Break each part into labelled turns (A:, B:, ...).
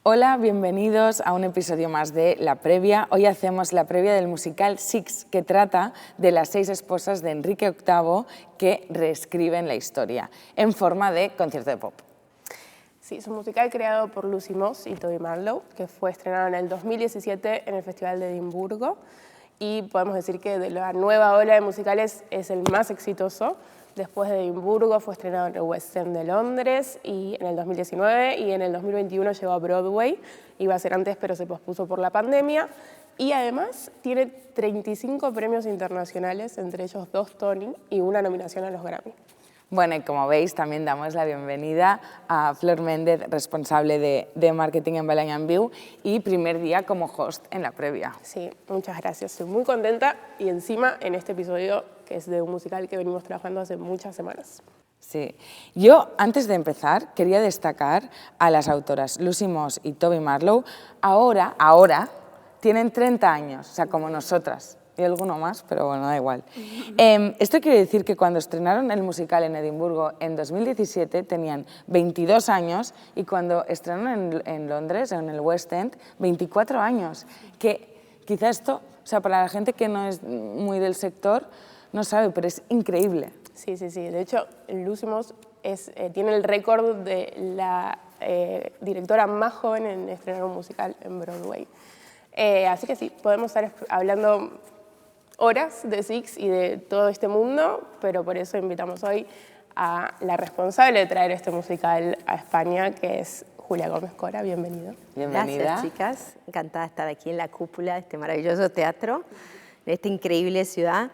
A: Hola, bienvenidos a un episodio más de La Previa. Hoy hacemos la previa del musical Six, que trata de las 6 esposas de Enrique VIII que reescriben la historia en forma de concierto de pop.
B: Sí, es un musical creado por Lucy Moss y Toby Marlowe, que fue estrenado en el 2017 en el Festival de Edimburgo, y podemos decir que de la nueva ola de musicales es el más exitoso. Después de Edimburgo fue estrenado en el West End de Londres y en el 2019, y en el 2021 llegó a Broadway. Iba a ser antes, pero se pospuso por la pandemia. Y además tiene 35 premios internacionales, entre ellos 2 Tony y una nominación a los Grammy.
A: Bueno, y como veis, también damos la bienvenida a Flor Méndez, responsable de marketing en Balaña Viu y primer día como host en La Previa.
B: Sí, muchas gracias. Estoy muy contenta, y encima en este episodio, que es de un musical que venimos trabajando hace muchas semanas.
A: Sí. Yo, antes de empezar, quería destacar a las autoras Lucy Moss y Toby Marlowe. Ahora tienen 30 años, o sea, como nosotras. Y alguno más, pero bueno, da igual. Esto quiere decir que cuando estrenaron el musical en Edimburgo en 2017 tenían 22 años, y cuando estrenaron en Londres, en el West End, 24 años. Que quizá esto, o sea, para la gente que no es muy del sector, no sabe, pero es increíble.
B: Sí. De hecho, Lucy Moss tiene el récord de la directora más joven en estrenar un musical en Broadway. Así que sí, podemos estar hablando horas de Six y de todo este mundo, pero por eso invitamos hoy a la responsable de traer este musical a España, que es Julia Gómez Cora. Bienvenida.
A: Bienvenida.
C: Gracias, chicas. Encantada de estar aquí en la cúpula de este maravilloso teatro, de esta increíble ciudad.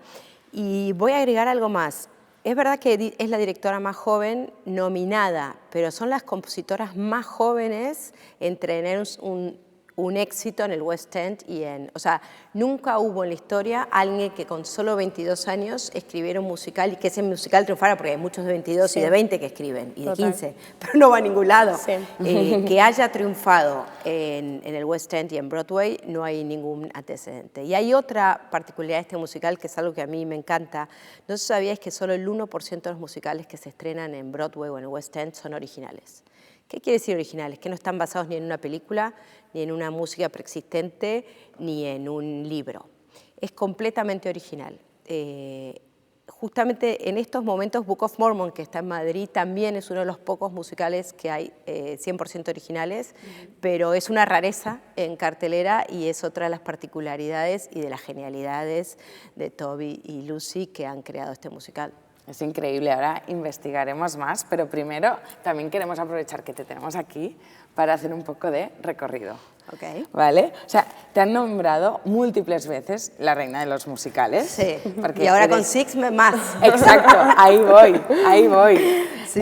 C: Y voy a agregar algo más. Es verdad que es la directora más joven nominada, pero son las compositoras más jóvenes en tener un éxito en el West End o sea, nunca hubo en la historia alguien que con solo 22 años escribiera un musical y que ese musical triunfara, porque hay muchos de 22 y de 20 que escriben, y de 15, pero no va a ningún lado.
B: Sí.
C: Que haya triunfado en el West End y en Broadway, no hay ningún antecedente. Y hay otra particularidad de este musical, que es algo que a mí me encanta. No sé si sabíais que solo el 1% de los musicales que se estrenan en Broadway o en el West End son originales. ¿Qué quiere decir originales? Que no están basados ni en una película, ni en una música preexistente, ni en un libro. Es completamente original. Justamente en estos momentos, Book of Mormon, que está en Madrid, también es uno de los pocos musicales que hay 100% originales, pero es una rareza en cartelera, y es otra de las particularidades y de las genialidades de Toby y Lucy, que han creado este musical.
A: Es increíble, ahora investigaremos más, pero primero también queremos aprovechar que te tenemos aquí para hacer un poco de recorrido.
C: Okay.
A: ¿Vale? O sea, te han nombrado múltiples veces la reina de los musicales.
C: Sí,
A: porque
C: y ahora con Six más.
A: Exacto, ahí voy.
C: Sí.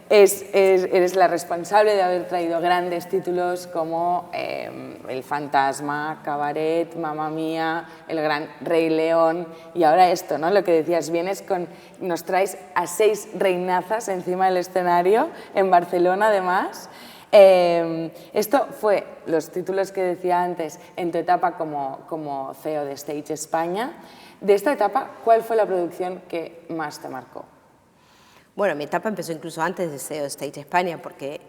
A: Eres la responsable de haber traído grandes títulos como El Fantasma, Cabaret, Mamma Mía, El Gran Rey León, y ahora esto, ¿no? Lo que decías, nos traes a 6 reinazas encima del escenario, en Barcelona además. Esto fue los títulos que decía antes en tu etapa como CEO de Stage España. De esta etapa, ¿cuál fue la producción que más te marcó?
C: Bueno, mi etapa empezó incluso antes de CEO de Stage España, porque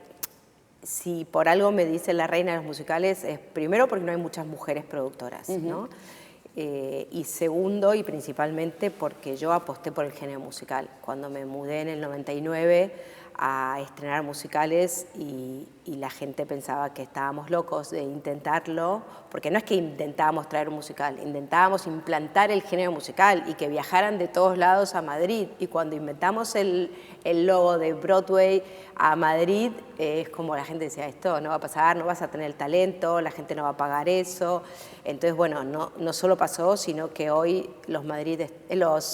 C: si por algo me dice la reina de los musicales, es primero porque no hay muchas mujeres productoras, ¿no? Y segundo, y principalmente, porque yo aposté por el género musical. Cuando me mudé en el 99 a estrenar musicales, y la gente pensaba que estábamos locos de intentarlo, porque no es que intentábamos traer un musical, intentábamos implantar el género musical y que viajaran de todos lados a Madrid. Y cuando inventamos el logo de Broadway a Madrid, es como la gente decía, esto no va a pasar, no vas a tener el talento, la gente no va a pagar eso. Entonces, bueno, no solo pasó, sino que hoy los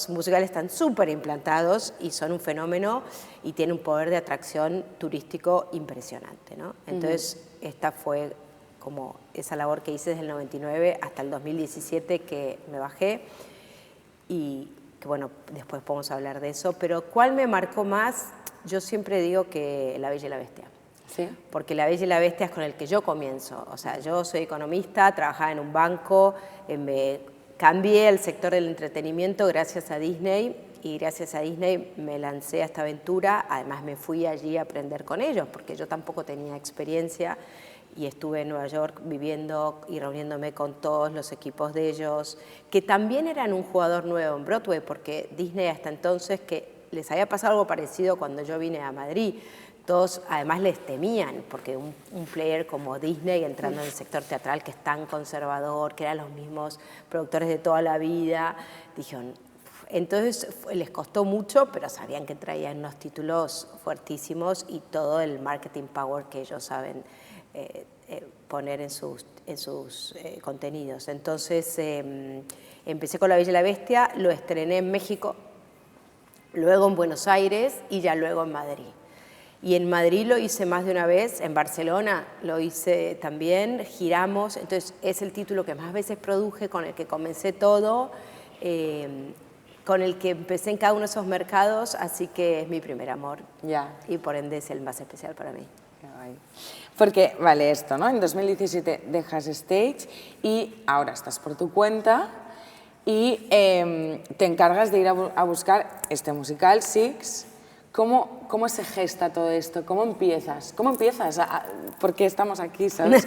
C: musicales están súper implantados y son un fenómeno y tienen un poder de atracción turístico impresionante, ¿no? Entonces, esta fue como esa labor que hice desde el 99 hasta el 2017, que me bajé, y que bueno, después podemos hablar de eso. Pero ¿cuál me marcó más? Yo siempre digo que La Bella y la Bestia.
A: ¿Sí?
C: Porque La Bella y la Bestia es con el que yo comienzo. O sea, yo soy economista, trabajaba en un banco, me cambié al sector del entretenimiento gracias a Disney, y gracias a Disney me lancé a esta aventura. Además me fui allí a aprender con ellos, porque yo tampoco tenía experiencia, y estuve en Nueva York viviendo y reuniéndome con todos los equipos de ellos, que también eran un jugador nuevo en Broadway, porque Disney hasta entonces, que les había pasado algo parecido cuando yo vine a Madrid, todos además les temían, porque un player como Disney entrando en el sector teatral que es tan conservador, que eran los mismos productores de toda la vida, dijeron, entonces les costó mucho, pero sabían que traían unos títulos fuertísimos y todo el marketing power que ellos saben poner en sus contenidos. Entonces empecé con La Bella y la Bestia, lo estrené en México, luego en Buenos Aires y ya luego en Madrid. Y en Madrid lo hice más de una vez, en Barcelona lo hice también, giramos, entonces es el título que más veces produje, con el que comencé todo, con el que empecé en cada uno de esos mercados, así que es mi primer amor.
A: Ya.
C: Y por ende es el más especial para mí.
A: Qué guay. Porque, vale, esto, ¿no? En 2017 dejas Stage y ahora estás por tu cuenta y te encargas de ir a buscar este musical, Six. ¿Cómo se gesta todo esto? ¿Cómo empiezas? ¿Por qué estamos aquí, sabes?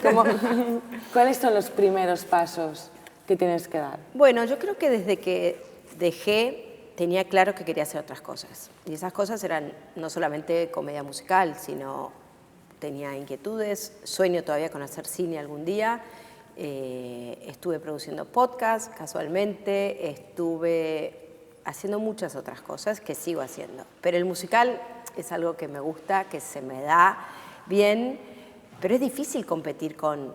A: ¿Cuáles son los primeros pasos que tienes que dar?
C: Bueno, yo creo que desde que dejé tenía claro que quería hacer otras cosas. Y esas cosas eran no solamente comedia musical, sino tenía inquietudes, sueño todavía con hacer cine algún día, estuve produciendo podcast casualmente, estuve haciendo muchas otras cosas que sigo haciendo. Pero el musical es algo que me gusta, que se me da bien, pero es difícil competir con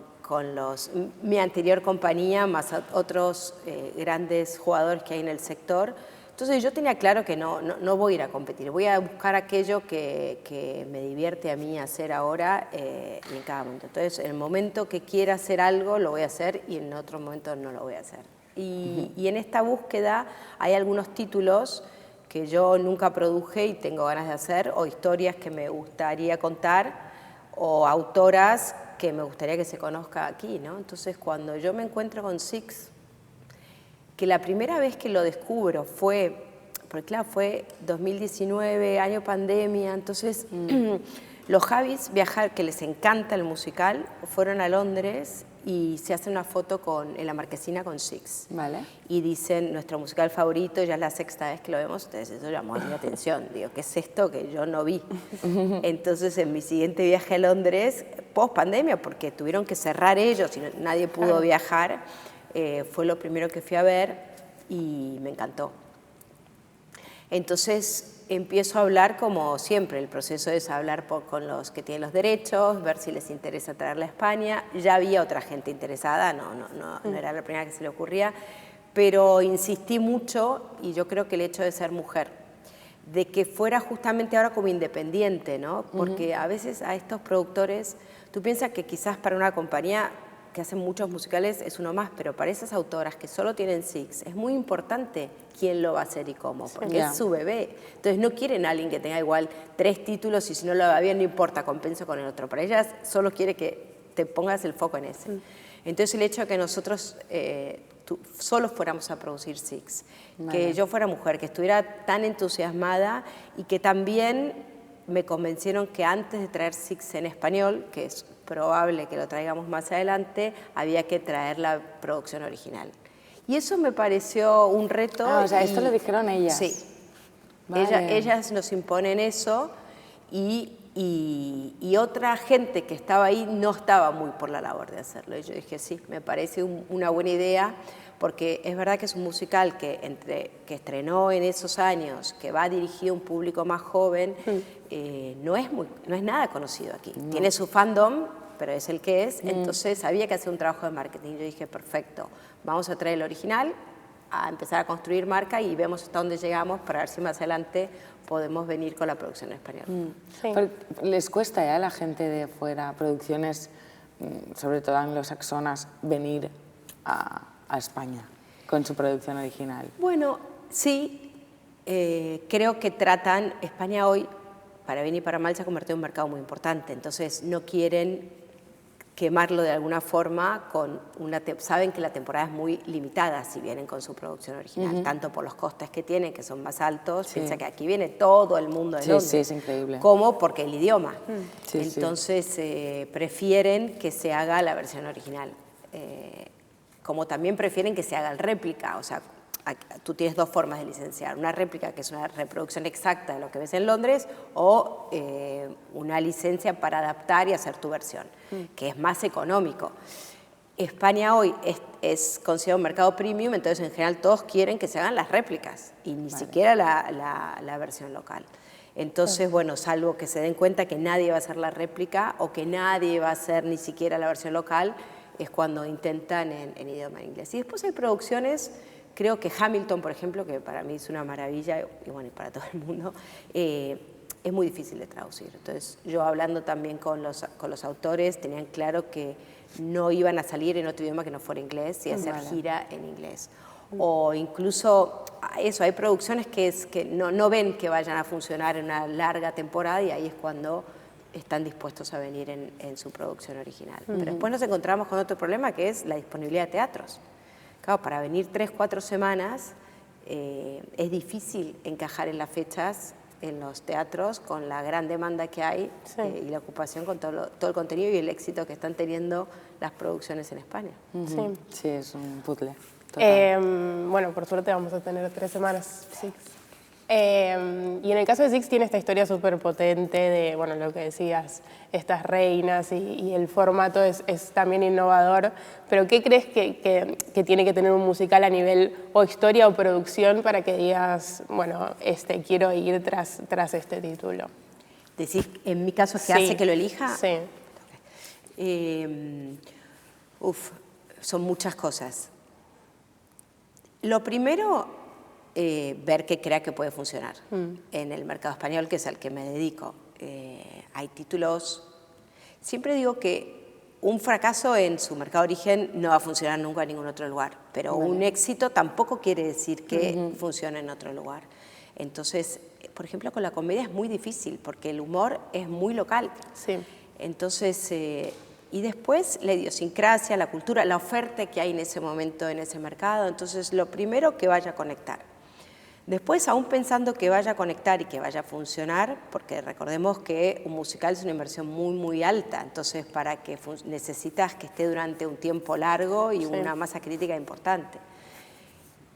C: mi anterior compañía, más otros grandes jugadores que hay en el sector. Entonces yo tenía claro que no voy a ir a competir, voy a buscar aquello que me divierte a mí hacer ahora y en cada momento. Entonces en el momento que quiera hacer algo lo voy a hacer y en otro momento no lo voy a hacer. Y en esta búsqueda hay algunos títulos que yo nunca produje y tengo ganas de hacer, o historias que me gustaría contar, o autoras que me gustaría que se conozca aquí, ¿no? Entonces cuando yo me encuentro con Six, que la primera vez que lo descubro fue, porque claro, fue 2019, año pandemia, entonces los Javis viajar, que les encanta el musical, fueron a Londres y se hace una foto en la marquesina con Six.
A: Vale.
C: Y dicen, nuestro musical favorito, ya es la sexta vez que lo vemos, entonces eso llamó mi atención. Digo, ¿qué es esto que yo no vi? Entonces en mi siguiente viaje a Londres, post pandemia, porque tuvieron que cerrar ellos y nadie pudo viajar, fue lo primero que fui a ver y me encantó. Entonces empiezo a hablar como siempre, el proceso es hablar con los que tienen los derechos, ver si les interesa traerla a España. Ya había otra gente interesada, no era la primera que se le ocurría, pero insistí mucho y yo creo que el hecho de ser mujer, de que fuera justamente ahora como independiente, ¿no? Porque a veces a estos productores, tú piensas que quizás para una compañía que hacen muchos musicales es uno más, pero para esas autoras que solo tienen Six es muy importante quién lo va a hacer y cómo, porque es su bebé. Entonces no quieren a alguien que tenga igual 3 títulos y si no lo va bien no importa, compenso con el otro. Para ellas solo quiere que te pongas el foco en ese. Entonces el hecho de que nosotros solo fuéramos a producir Six, que yo fuera mujer, que estuviera tan entusiasmada y que también me convencieron que antes de traer Six en español, que es probable que lo traigamos más adelante, había que traer la producción original. Y eso me pareció un reto.
A: O sea, esto lo dijeron ellas.
C: Sí.
A: Vale.
C: Ellas nos imponen eso y otra gente que estaba ahí no estaba muy por la labor de hacerlo. Y yo dije, sí, me parece una buena idea, porque es verdad que es un musical que estrenó en esos años, que va dirigido a un público más joven, no es nada conocido aquí. No. Tiene su fandom, pero es el que es, entonces había que hacer un trabajo de marketing. Yo dije, perfecto, vamos a traer el original, a empezar a construir marca y vemos hasta dónde llegamos para ver si más adelante podemos venir con la producción española.
B: Sí.
A: ¿Les cuesta a la gente de fuera, producciones, sobre todo anglosajonas, venir a España con su producción original?
C: Bueno, sí, creo que tratan, España hoy, para bien y para mal, se ha convertido en un mercado muy importante, entonces no quieren quemarlo de alguna forma con saben que la temporada es muy limitada si vienen con su producción original, tanto por los costes que tienen, que son más altos, piensa que aquí viene todo el mundo de Londres,
A: es increíble.
C: como porque el idioma.
A: Sí,
C: Entonces prefieren que se haga la versión original, como también prefieren que se haga el réplica, o sea, tú tienes dos formas de licenciar, una réplica que es una reproducción exacta de lo que ves en Londres o una licencia para adaptar y hacer tu versión, que es más económico. España hoy es considerado un mercado premium, entonces en general todos quieren que se hagan las réplicas y ni siquiera la versión local. Entonces, bueno, salvo que se den cuenta que nadie va a hacer la réplica o que nadie va a hacer ni siquiera la versión local, es cuando intentan en idioma inglés. Y después hay producciones. Creo que Hamilton, por ejemplo, que para mí es una maravilla, y bueno, y para todo el mundo, es muy difícil de traducir. Entonces, yo hablando también con los autores, tenían claro que no iban a salir en otro idioma que no fuera inglés y hacer gira en inglés. O incluso, eso, hay producciones que no ven que vayan a funcionar en una larga temporada y ahí es cuando están dispuestos a venir en su producción original. Pero después nos encontramos con otro problema, que es la disponibilidad de teatros. Claro, para venir 3 o 4 semanas es difícil encajar en las fechas en los teatros con la gran demanda que hay y la ocupación con todo el contenido y el éxito que están teniendo las producciones en España.
A: Sí, es un puzzle.
B: Bueno, por suerte vamos a tener 3 semanas, Six. Y en el caso de Six tiene esta historia súper potente de, bueno, lo que decías, estas reinas y el formato es también innovador, pero ¿qué crees que tiene que tener un musical a nivel o historia o producción para que digas, bueno, quiero ir tras este título?
C: Decís, en mi caso, ¿qué hace que lo elija?
B: Sí.
C: Son muchas cosas. Lo primero, ver qué crea que puede funcionar en el mercado español, que es al que me dedico. Hay títulos... Siempre digo que un fracaso en su mercado de origen no va a funcionar nunca en ningún otro lugar, pero un éxito tampoco quiere decir que funcione en otro lugar. Entonces, por ejemplo, con la comedia es muy difícil, porque el humor es muy local.
B: Sí.
C: Entonces... y después la idiosincrasia, la cultura, la oferta que hay en ese momento en ese mercado. Entonces, lo primero, que vaya a conectar. Después, aún pensando que vaya a conectar y que vaya a funcionar, porque recordemos que un musical es una inversión muy, muy alta, entonces para que necesitas que esté durante un tiempo largo y una masa crítica importante.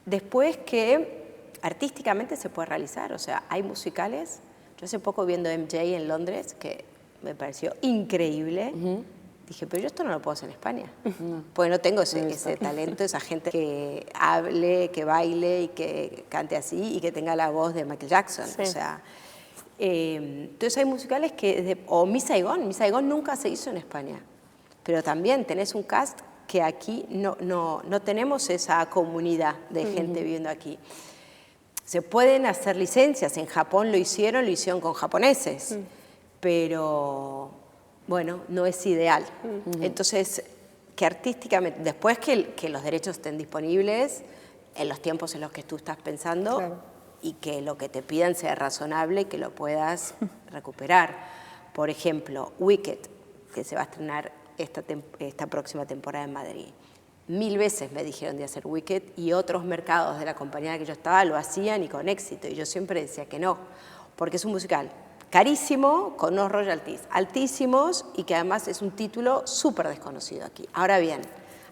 C: Después, que artísticamente se puede realizar, o sea, hay musicales. Yo hace poco viendo MJ en Londres, que me pareció increíble, dije, pero yo esto no lo puedo hacer en España, porque no tengo ese talento, esa gente que hable, que baile y que cante así y que tenga la voz de Michael Jackson. O sea, entonces hay musicales o Miss Saigon nunca se hizo en España, pero también tenés un cast que aquí no tenemos esa comunidad de gente viviendo aquí. Se pueden hacer licencias, en Japón lo hicieron con japoneses, pero... bueno, no es ideal. Entonces, que artísticamente, después que los derechos estén disponibles en los tiempos en los que tú estás pensando y que lo que te pidan sea razonable y que lo puedas recuperar. Por ejemplo, Wicked, que se va a estrenar esta próxima temporada en Madrid. 1000 veces me dijeron de hacer Wicked y otros mercados de la compañía en la que yo estaba lo hacían y con éxito. Y yo siempre decía que no, porque es un musical carísimo, con unos royalties altísimos y que además es un título súper desconocido aquí. Ahora bien,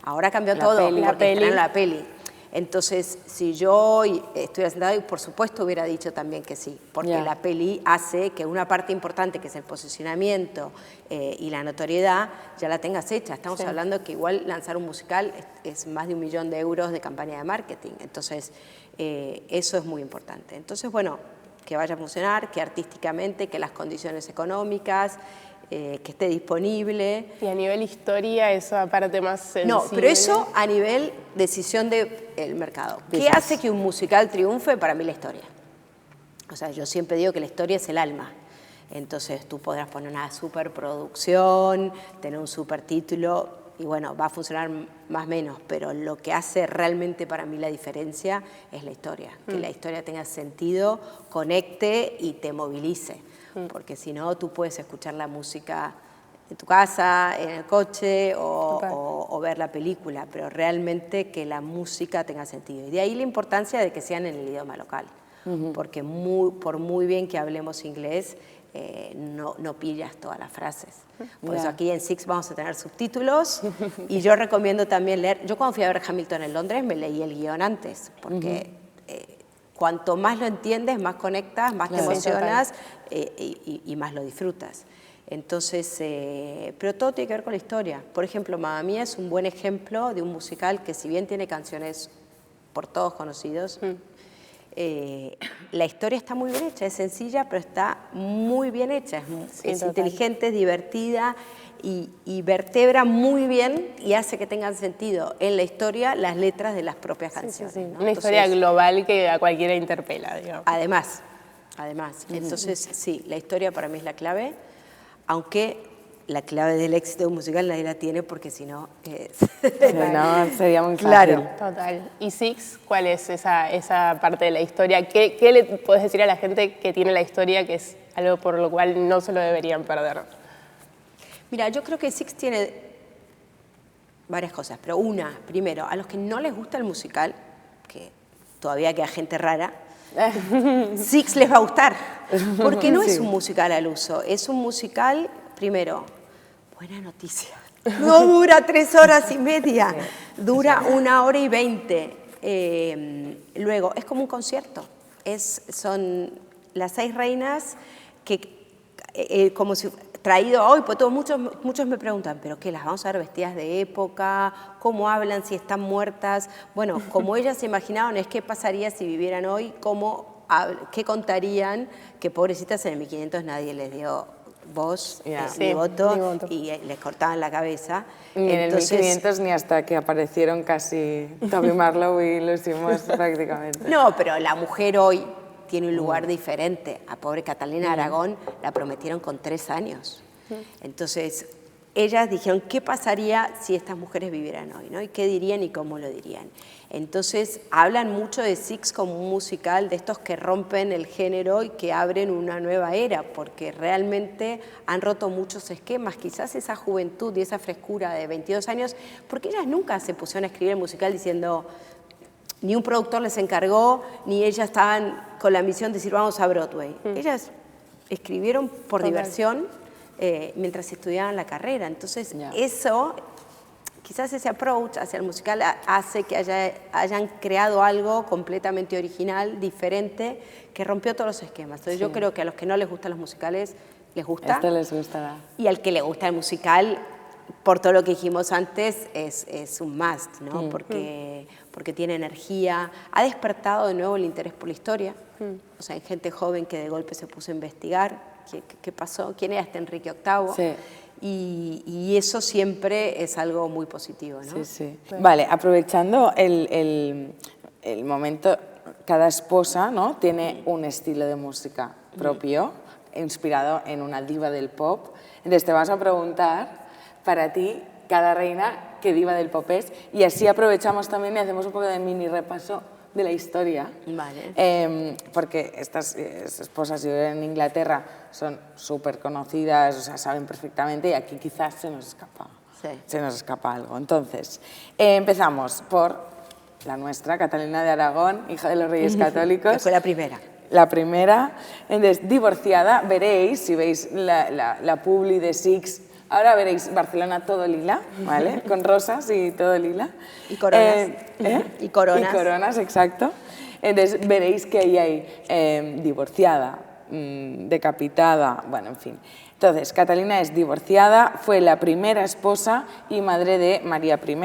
C: ahora cambió todo porque estrenaron la peli. Entonces, si yo estuviera sentada, por supuesto hubiera dicho también que sí, porque la peli hace que una parte importante, que es el posicionamiento y la notoriedad, ya la tengas hecha. Estamos hablando que igual lanzar un musical es más de 1 millón de euros de campaña de marketing. Entonces, eso es muy importante. Entonces, bueno, que vaya a funcionar, que artísticamente, que las condiciones económicas, que esté disponible.
B: Y a nivel historia, eso aparte más sensible.
C: No, pero eso a nivel decisión del mercado. ¿Qué hace que un musical triunfe? Para mí la historia. O sea, yo siempre digo que la historia es el alma. Entonces tú podrás poner una superproducción, tener un supertítulo, y bueno, va a funcionar más o menos, pero lo que hace realmente para mí la diferencia es la historia. Que la historia tenga sentido, conecte y te movilice. Porque si no, tú puedes escuchar la música en tu casa, en el coche o ver la película, pero realmente que la música tenga sentido. Y de ahí la importancia de que sean en el idioma local, porque por muy bien que hablemos inglés, no pillas todas las frases. Por eso aquí en Six vamos a tener subtítulos y yo recomiendo también leer. Yo cuando fui a ver Hamilton en Londres me leí el guión antes, porque cuanto más lo entiendes, más conectas, más te emocionas y más lo disfrutas. Entonces, pero todo tiene que ver con la historia. Por ejemplo, Mamma Mía es un buen ejemplo de un musical que si bien tiene canciones por todos conocidos, la historia está muy bien hecha, es sencilla, pero está muy bien hecha, es inteligente, es divertida y vertebra muy bien y hace que tengan sentido en la historia las letras de las propias canciones. ¿No?
B: Una historia global que a cualquiera interpela, digamos.
C: Además. Entonces, sí, la historia para mí es la clave, aunque la clave del éxito de un musical nadie la tiene porque si no...
A: no, sería muy fácil.
C: Claro.
B: Total. ¿Y Six, cuál es esa parte de la historia? ¿Qué le puedes decir a la gente que tiene la historia que es algo por lo cual no se lo deberían perder?
C: Mira, yo creo que Six tiene varias cosas, pero primero, a los que no les gusta el musical, que todavía queda gente rara, Six les va a gustar, porque no es un musical al uso, es un musical, primero, buena noticia, no dura 3 horas y media, dura 1 hora y 20. Luego, es como un concierto, son las 6 reinas que, como si traído hoy, pues muchos me preguntan, ¿pero qué, las vamos a ver vestidas de época? ¿Cómo hablan? ¿Si están muertas? Bueno, como ellas se imaginaban, es qué pasaría si vivieran hoy, qué contarían, que pobrecitas en el 1500 nadie les dio voz, ni voto, y les cortaban la cabeza.
A: Ni entonces, en el 1500 ni hasta que aparecieron casi Toby Marlowe y lo hicimos prácticamente.
C: No, pero la mujer hoy tiene un lugar diferente. A pobre Catalina de Aragón la prometieron con 3 años. Entonces, ellas dijeron, ¿qué pasaría si estas mujeres vivieran hoy? ¿No? ¿Y qué dirían y cómo lo dirían? Entonces, hablan mucho de Six como un musical de estos que rompen el género y que abren una nueva era, porque realmente han roto muchos esquemas. Quizás esa juventud y esa frescura de 22 años, porque ellas nunca se pusieron a escribir el musical diciendo... Ni un productor les encargó, ni ellas estaban con la misión de decir vamos a Broadway. Ellas escribieron por diversión mientras estudiaban la carrera. Entonces eso, quizás ese approach hacia el musical hace que hayan creado algo completamente original, diferente, que rompió todos los esquemas. Entonces yo creo que a los que no les gustan los musicales, les gusta.
A: Este les gustará.
C: Y al que le gusta el musical, por todo lo que dijimos antes, es un must, ¿no? Porque tiene energía, ha despertado de nuevo el interés por la historia, o sea, hay gente joven que de golpe se puso a investigar qué pasó, quién era este Enrique VIII, y eso siempre es algo muy positivo, ¿no?
A: Sí. Vale, aprovechando el momento, cada esposa, ¿no?, tiene un estilo de música propio, inspirado en una diva del pop, entonces te vas a preguntar, para ti, cada reina, qué diva del pop es, y así aprovechamos también y hacemos un poco de mini repaso de la historia.
C: Vale.
A: Porque estas esposas en Inglaterra son súper conocidas, o sea, saben perfectamente, y aquí quizás se nos escapa algo. Entonces, empezamos por la nuestra, Catalina de Aragón, hija de los Reyes Católicos.
C: Que fue la primera.
A: La primera, entonces, divorciada, veréis, si veis la publi de Six, ahora veréis Barcelona todo lila, ¿vale? Con rosas y todo lila.
C: Y coronas. Y coronas.
A: Y coronas, exacto. Entonces veréis que ahí hay divorciada, decapitada, bueno, en fin. Entonces, Catalina es divorciada, fue la primera esposa y madre de María I.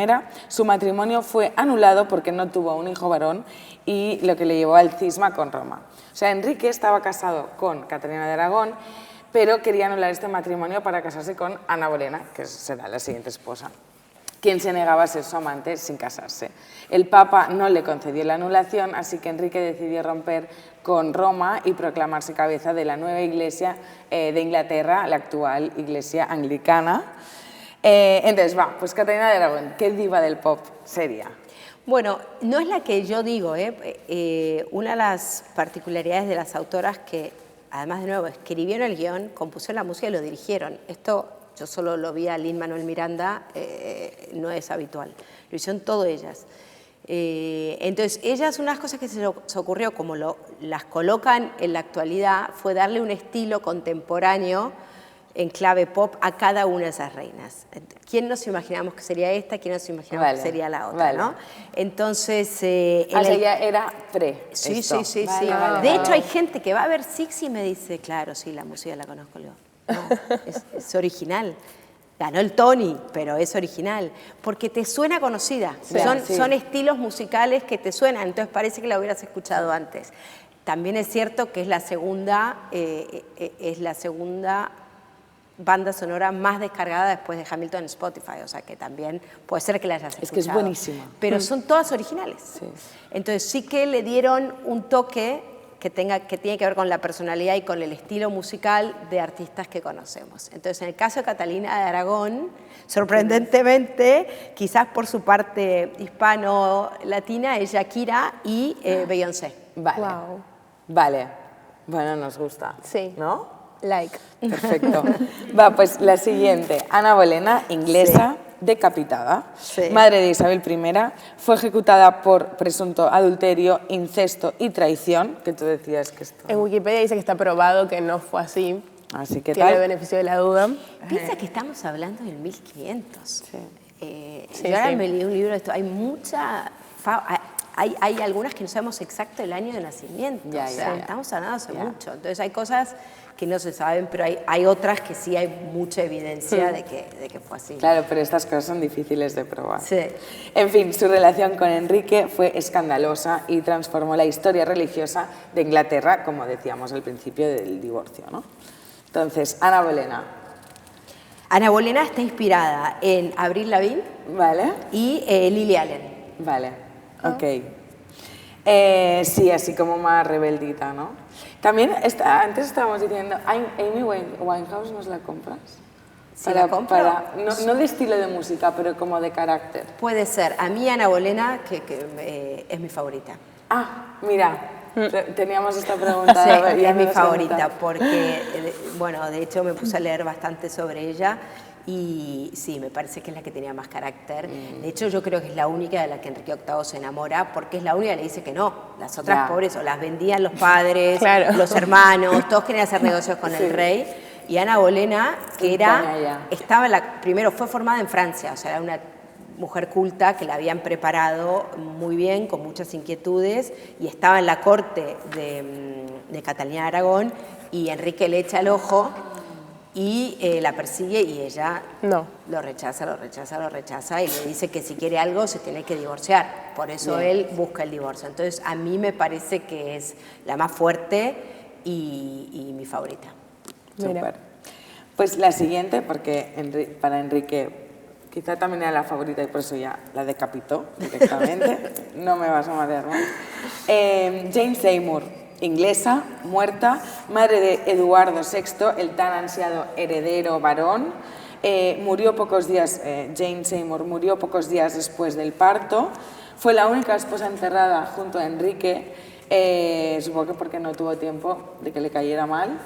A: Su matrimonio fue anulado porque no tuvo un hijo varón y lo que le llevó al cisma con Roma. O sea, Enrique estaba casado con Catalina de Aragón, pero quería anular este matrimonio para casarse con Ana Bolena, que será la siguiente esposa, quien se negaba a ser su amante sin casarse. El Papa no le concedió la anulación, así que Enrique decidió romper con Roma y proclamarse cabeza de la nueva iglesia de Inglaterra, la actual iglesia anglicana. Entonces, pues Catalina de Aragón, ¿qué diva del pop sería?
C: Bueno, no es la que yo digo, una de las particularidades de las autoras que, además de nuevo, escribieron el guión, compusieron la música y lo dirigieron. Esto yo solo lo vi a Lin-Manuel Miranda, no es habitual. Lo hicieron todas ellas. Entonces, ellas, unas cosas que se les ocurrió, como las colocan en la actualidad, fue darle un estilo contemporáneo en clave pop a cada una de esas reinas. ¿Quién nos imaginamos que sería esta? ¿Quién nos imaginamos que sería la otra? ¿No? Entonces...
A: ya era pre.
C: Sí,
A: esto.
C: sí.
A: Vale.
C: De hecho, hay gente que va a ver Six y me dice, claro, sí, la música la conozco yo. No, es original. Ganó el Tony, pero es original, porque te suena conocida.
A: Sí,
C: son estilos musicales que te suenan, entonces parece que la hubieras escuchado antes. También es cierto que es la segunda banda sonora más descargada después de Hamilton en Spotify, o sea que también puede ser que la hayas escuchado.
A: Es que es buenísima.
C: Pero son todas originales.
A: Sí.
C: Entonces sí que le dieron un toque que tiene que ver con la personalidad y con el estilo musical de artistas que conocemos. Entonces, en el caso de Catalina de Aragón, sorprendentemente, quizás por su parte hispano-latina, es Shakira y Beyoncé.
A: Vale.
B: Wow.
A: Vale. Bueno, nos gusta.
B: Sí.
A: ¿No?
B: Like.
A: Perfecto. Va, pues la siguiente. Ana Bolena, inglesa, decapitada.
C: Sí.
A: Madre de Isabel I, fue ejecutada por presunto adulterio, incesto y traición, que tú decías que esto...
B: En Wikipedia dice que está probado que no fue así.
A: Así que
B: Tiene el
A: tal.
B: beneficio de la duda.
C: Piensa que estamos hablando del 1500.
B: Sí,
C: yo ahora
B: sí.
C: me leí un libro de esto. Hay mucha... Hay algunas que no sabemos exacto el año de nacimiento.
A: Ya,
C: o sea,
A: ya.
C: estamos hablando hace
A: Ya.
C: mucho. Entonces hay cosas que no se saben, pero hay otras que sí hay mucha evidencia de que fue así.
A: Claro, pero estas cosas son difíciles de probar.
C: Sí.
A: En fin, su relación con Enrique fue escandalosa y transformó la historia religiosa de Inglaterra, como decíamos al principio del divorcio, ¿no? Entonces, Ana Bolena.
C: Ana Bolena está inspirada en Avril Lavigne
A: ¿Vale?
C: y Lily Allen.
A: Vale, ok. Sí, así como más rebeldita, ¿no? También, antes estábamos diciendo, Amy Winehouse, ¿nos la compras?
C: Sí, la compro.
A: No de estilo de música, pero como de carácter.
C: Puede ser. A mí Ana Bolena, que es mi favorita.
A: Ah, mira, teníamos esta pregunta.
C: Sí,
A: ya
C: es
A: me
C: mi
A: lo has
C: favorita
A: preguntado.
C: porque, bueno, de hecho me puse a leer bastante sobre ella y sí, me parece que es la que tenía más carácter. De hecho, yo creo que es la única de la que Enrique VIII se enamora porque es la única que le dice que no. Las otras
A: Ya.
C: pobres o las vendían los padres,
B: Claro.
C: los hermanos, todos querían hacer negocios con el rey. Y Ana Bolena, que primero fue formada en Francia, o sea, era una mujer culta que la habían preparado muy bien, con muchas inquietudes, y estaba en la corte de Catalina de Aragón, y Enrique le echa el ojo y la persigue y ella
B: No.
C: lo rechaza y le dice que si quiere algo se tiene que divorciar. Por eso
A: Bien.
C: él busca el divorcio. Entonces, a mí me parece que es la más fuerte y mi favorita.
B: Mira.
A: Súper. Pues la siguiente, porque para Enrique quizá también era la favorita y por eso ya la decapitó directamente. No me vas a marear más. Jane Seymour, inglesa, muerta, madre de Eduardo VI, el tan ansiado heredero varón. Murió pocos días, Jane Seymour murió pocos días después del parto. Fue la única esposa enterrada junto a Enrique, supongo que porque no tuvo tiempo de que le cayera mal.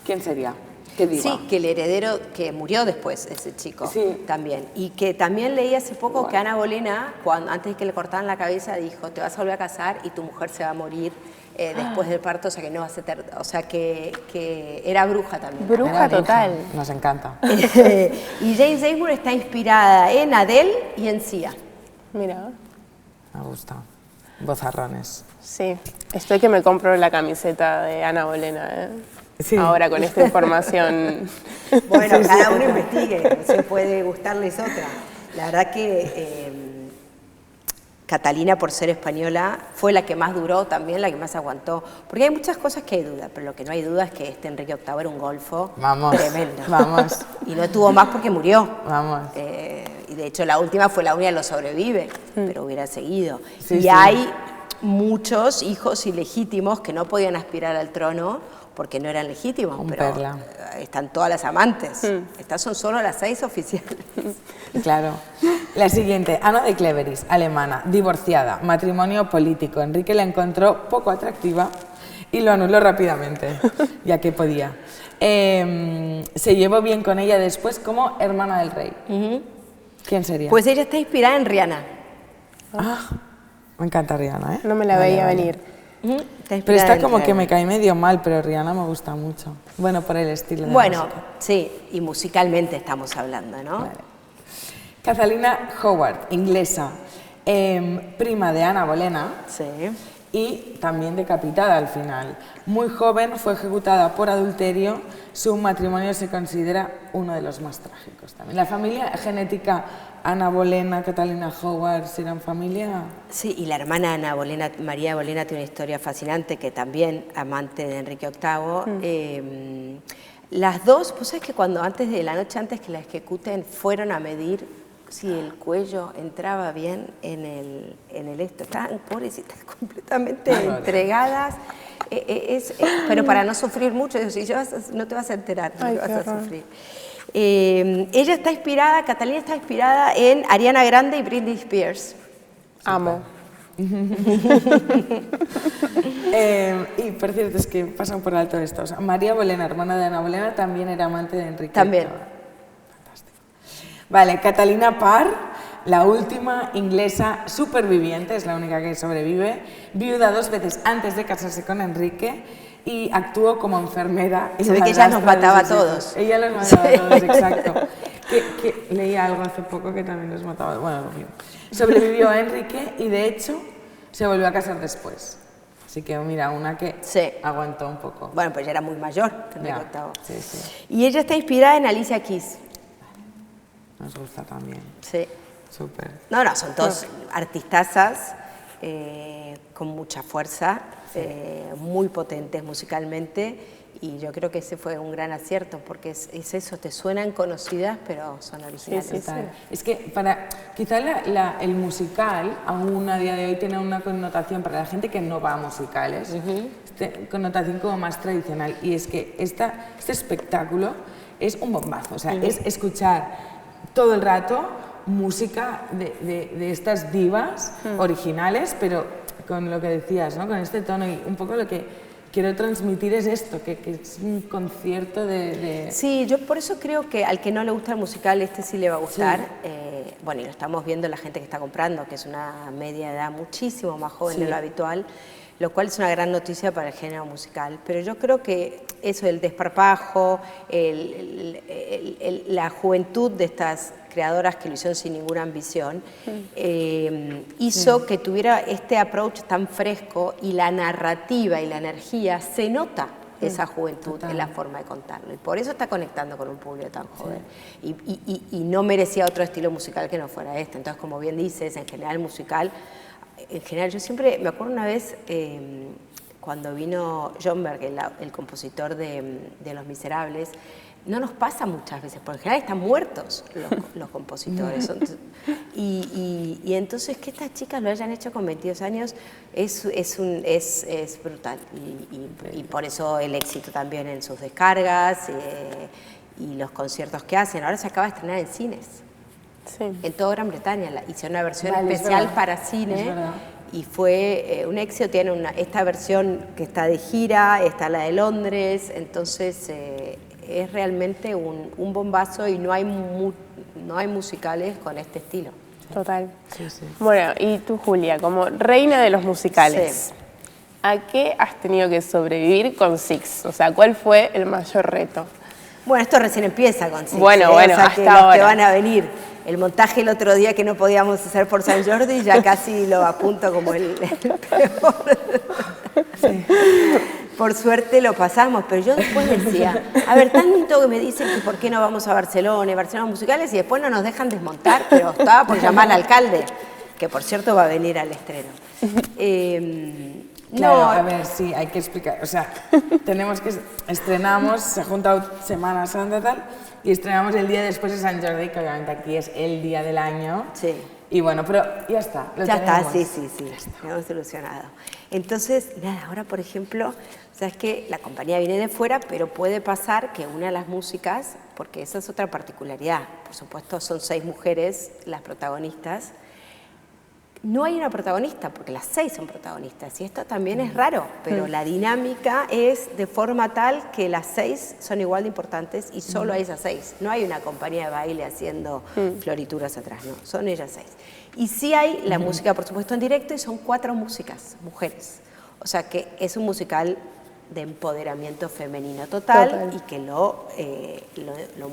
A: ¿Quién sería? ¿Qué diva?
C: Sí, que el heredero que murió después, ese chico,
A: Sí.
C: también. Y que también leí hace poco que Ana Bolena, antes de que le cortaran la cabeza, dijo, te vas a volver a casar y tu mujer se va a morir después del parto, o sea que no vas a o sea que era bruja también.
B: Bruja total.
A: Nos encanta.
C: Y Jane Seymour está inspirada en Adele y en Sia.
B: Mira.
A: Me gusta. Bozarrones.
B: Sí. Estoy que me compro la camiseta de Ana Bolena, ¿eh?
A: Sí.
B: Ahora con esta información.
C: Bueno, cada uno investigue, se puede gustarles otra. La verdad que Catalina, por ser española, fue la que más duró también, la que más aguantó. Porque hay muchas cosas que hay duda, pero lo que no hay duda es que Enrique VIII era un golfo tremendo.
A: Vamos.
C: Y no tuvo más porque murió.
A: Vamos.
C: Y de hecho la última fue la única que lo sobrevive, pero hubiera seguido.
A: Sí,
C: y
A: sí.
C: hay muchos hijos ilegítimos que no podían aspirar al trono porque no eran legítimos, pero
A: perla.
C: están todas las amantes. Estas son solo las 6 oficiales.
A: Claro. La siguiente, Ana de Cleveris, alemana, divorciada, matrimonio político. Enrique la encontró poco atractiva y lo anuló rápidamente, ya que podía. Se llevó bien con ella después como hermana del rey. ¿Quién sería?
C: Pues ella está inspirada en Rihanna.
A: Ah, me encanta Rihanna, ¿eh?
B: No me la veía venir.
C: Está
A: Pero
C: inspirada
A: está
C: en
A: como que
C: Rihanna.
A: me cae medio mal, pero Rihanna me gusta mucho. Bueno, por el estilo de
C: Bueno,
A: música.
C: sí, y musicalmente estamos hablando, ¿no?
A: Vale. Catalina Howard, inglesa, prima de Ana Bolena
C: Sí.
A: y también decapitada al final. Muy joven, fue ejecutada por adulterio. Su matrimonio se considera uno de los más trágicos también. La familia genética Ana Bolena, Catalina Howard, ¿serán familia?
C: Sí, y la hermana Ana Bolena, María Bolena, tiene una historia fascinante, que también amante de Enrique VIII. Las dos, pues sabes que cuando la noche antes que la ejecuten, fueron a medir si el cuello entraba bien en el esto. Estaban pobrecitas, completamente entregadas. Pero para no sufrir mucho, si no te vas a enterar, no
B: Ay,
C: te vas
B: qué
C: a
B: horror.
C: sufrir. Ella está inspirada, Catalina está inspirada en Ariana Grande y Britney Spears.
B: Amo.
A: Y por cierto, es que pasan por alto esto. O sea, María Bolena, hermana de Ana Bolena, también era amante de Enrique.
C: También.
A: Fantástico. Vale, Catalina Parr, la última inglesa superviviente, es la única que sobrevive, viuda 2 veces antes de casarse con Enrique y actuó como enfermera.
C: Se ve que ella nos mataba a todos.
A: Ella los mataba a todos, exacto. Que leía algo hace poco que también los mataba. Bueno, lo mismo. Sobrevivió a Enrique y de hecho se volvió a casar después. Así que mira, una que
C: Sí.
A: aguantó un poco.
C: Bueno, pues ya era muy mayor que Enrique
A: Ya,
C: VIII.
A: sí, sí.
C: Y ella está inspirada en Alicia Keys.
A: Nos gusta también.
C: Sí.
A: Súper.
C: No, son todos artistazas con mucha fuerza, muy potentes musicalmente, y yo creo que ese fue un gran acierto, porque es eso, te suenan conocidas, pero son originales.
B: Sí, sí.
A: Total. Es que quizá el musical aún a día de hoy tiene una connotación para la gente que no va a musicales, connotación como más tradicional, y es que este espectáculo es un bombazo, o sea, es escuchar todo el rato música de estas divas originales, pero con lo que decías, ¿no? Con este tono, y un poco lo que quiero transmitir es esto, que es un concierto de...
C: Sí, yo por eso creo que al que no le gusta el musical, sí le va a gustar.
A: Sí.
C: Bueno, y lo estamos viendo la gente que está comprando, que es una media edad muchísimo más joven de lo habitual, lo cual es una gran noticia para el género musical. Pero yo creo que eso, el desparpajo, la juventud de estas creadoras que lo hicieron sin ninguna ambición, hizo que tuviera este approach tan fresco, y la narrativa y la energía, se nota esa juventud en la forma de contarlo, y por eso está conectando con un público tan joven, y no merecía otro estilo musical que no fuera este. Entonces, como bien dices, en general yo siempre me acuerdo una vez cuando vino John Berg, el compositor de Los Miserables. No nos pasa muchas veces, porque en general están muertos los compositores. Y entonces que estas chicas lo hayan hecho con 22 años es brutal. Y por eso el éxito también en sus descargas y los conciertos que hacen. Ahora se acaba de estrenar en cines.
B: Sí.
C: En toda Gran Bretaña hicieron una versión
A: Vale,
C: especial
A: es
C: para
A: es
C: cine.
A: verdad.
C: Y fue un éxito. Tiene esta versión que está de gira, está la de Londres, entonces es realmente un bombazo, y no hay musicales con este estilo.
B: Total.
A: Sí, sí.
B: Bueno, y tú, Julia, como reina de los musicales,
C: Sí.
B: ¿a qué has tenido que sobrevivir con Six? O sea, ¿cuál fue el mayor reto?
C: Bueno, esto recién empieza con Six,
B: Bueno,
C: o sea,
B: hasta
C: que los
B: ahora.
C: que van a venir. El montaje el otro día que no podíamos hacer por San Jordi, ya casi lo apunto como el peor. Por suerte lo pasamos, pero yo después decía, a ver, tanto que me dicen que por qué no vamos a Barcelona y Barcelona musicales, y después no nos dejan desmontar, pero estaba por llamar al alcalde, que por cierto va a venir al estreno.
A: Claro,
C: No,
A: a ver, sí, hay que explicar. O sea, estrenamos, se ha juntado Semana Santa tal, y estrenamos el día después de San Jordi, que obviamente aquí es el día del año.
C: Sí.
A: Y bueno, pero ya está.
C: Ya está, sí, lo hemos solucionado. Entonces, nada, ahora por ejemplo, sabes que la compañía viene de fuera, pero puede pasar que una de las músicas, porque esa es otra particularidad, por supuesto son 6 mujeres las protagonistas, no hay una protagonista, porque las 6 son protagonistas, y esto también es raro, pero la dinámica es de forma tal que las 6 son igual de importantes y solo hay esas 6. No hay una compañía de baile haciendo florituras atrás, no, son ellas 6. Y sí hay la música, por supuesto, en directo, y son 4 músicas, mujeres. O sea que es un musical de empoderamiento femenino total. Y que lo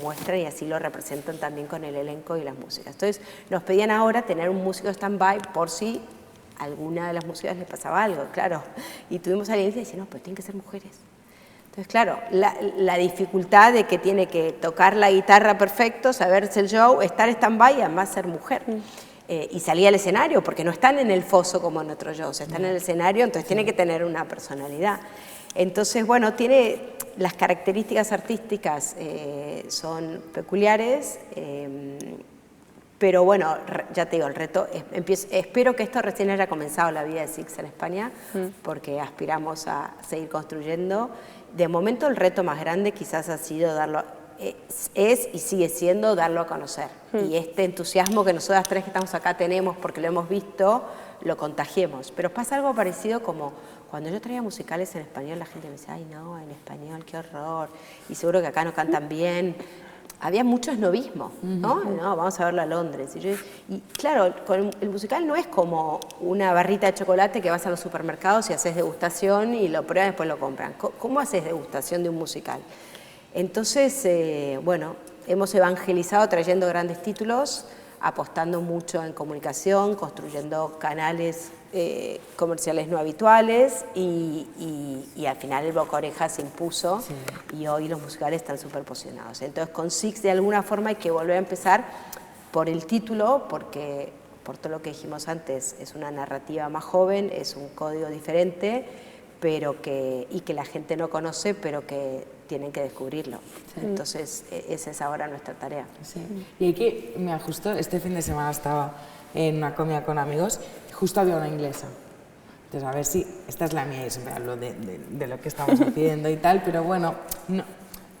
C: muestran y así lo representan también con el elenco y las músicas. Entonces nos pedían ahora tener un músico stand-by por si alguna de las músicas le pasaba algo, claro. Y tuvimos a alguien que dice, no, pero tienen que ser mujeres. Entonces, claro, la dificultad de que tiene que tocar la guitarra perfecto, saberse el show, estar stand-by y además ser mujer. Y salir al escenario, porque no están en el foso como en otros shows, están en el escenario, entonces tiene que tener una personalidad. Entonces, bueno, tiene las características artísticas son peculiares, pero bueno, ya te digo, el reto, espero que esto recién haya comenzado la vida de Six en España, porque aspiramos a seguir construyendo. De momento el reto más grande quizás ha sido es y sigue siendo darlo a conocer. Y este entusiasmo que nosotras 3 que estamos acá tenemos porque lo hemos visto, lo contagiemos. Pero pasa algo parecido como cuando yo traía musicales en español, la gente me decía, ay no, en español, qué horror, y seguro que acá no cantan bien. Había mucho esnovismo, ¿no? No, vamos a verlo a Londres. Y claro, el musical no es como una barrita de chocolate que vas a los supermercados y haces degustación y lo pruebas y después lo compran. ¿Cómo haces degustación de un musical? Entonces, bueno, hemos evangelizado trayendo grandes títulos, apostando mucho en comunicación, construyendo canales comerciales no habituales y al final el boca oreja se impuso y hoy los musicales están súper posicionados. Entonces con Six de alguna forma hay que volver a empezar por el título, porque por todo lo que dijimos antes es una narrativa más joven, es un código diferente, pero que la gente no conoce, pero que tienen que descubrirlo. Entonces esa es ahora nuestra tarea.
A: Y hay que, me ajustó, este fin de semana estaba en una comida con amigos, justo había una inglesa. Entonces, a ver si, esta es la mía y siempre hablo de lo que estamos haciendo y tal, pero bueno, no,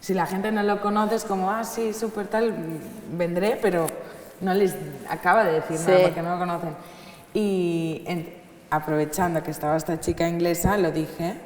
A: si la gente no lo conoce es como, ah, sí, súper tal, vendré, pero no les acaba de decir nada porque no lo conocen. Y aprovechando que estaba esta chica inglesa, lo dije,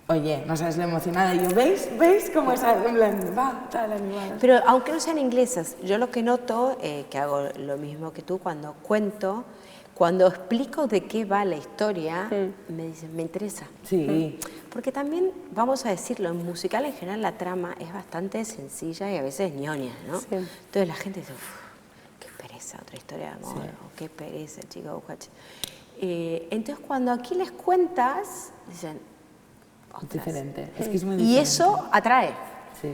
A: oye, no sabes lo emocionada. Y yo, ¿veis cómo es? Va, tal, animada.
C: Pero aunque no sean inglesas, yo lo que noto, que hago lo mismo que tú cuando cuento, cuando explico de qué va la historia, me dicen, me interesa.
A: Sí.
C: Porque también, vamos a decirlo, en musical en general la trama es bastante sencilla y a veces ñoña, ¿no? Entonces la gente dice, qué pereza, otra historia de amor, o qué pereza, chico, entonces cuando aquí les cuentas, dicen,
A: es diferente, es que es muy diferente.
C: Y eso atrae.
A: Sí.